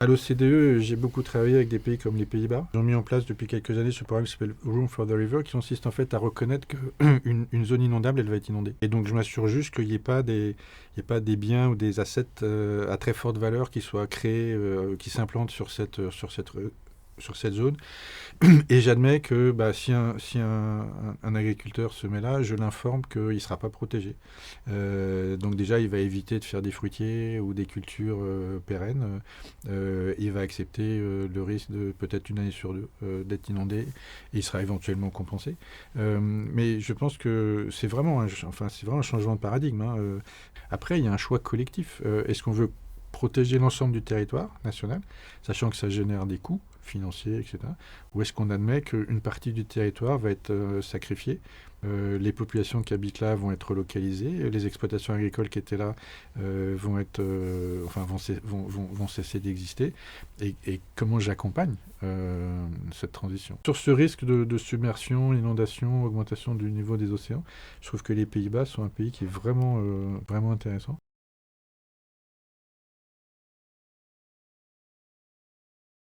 À l'OCDE, j'ai beaucoup travaillé avec des pays comme les Pays-Bas. Ils ont mis en place depuis quelques années ce programme qui s'appelle Room for the River, qui consiste en fait à reconnaître qu'une zone inondable, elle va être inondée. Et donc je m'assure juste qu'il n'y ait pas des biens ou des assets à très forte valeur qui soient créés, qui s'implantent sur cette zone. Et j'admets que si un agriculteur se met là, je l'informe qu'il ne sera pas protégé. Donc déjà, il va éviter de faire des fruitiers ou des cultures pérennes. Il va accepter le risque de peut-être une année sur deux d'être inondé. Et il sera éventuellement compensé. Mais je pense que c'est vraiment un changement de paradigme, hein. Après, il y a un choix collectif. Est-ce qu'on veut protéger l'ensemble du territoire national, sachant que ça génère des coûts financiers, etc. Ou est-ce qu'on admet qu'une partie du territoire va être sacrifiée, les populations qui habitent là vont être relocalisées, les exploitations agricoles qui étaient là vont cesser d'exister, et comment j'accompagne cette transition. Sur ce risque de submersion, inondation, augmentation du niveau des océans, je trouve que les Pays-Bas sont un pays qui est vraiment intéressant.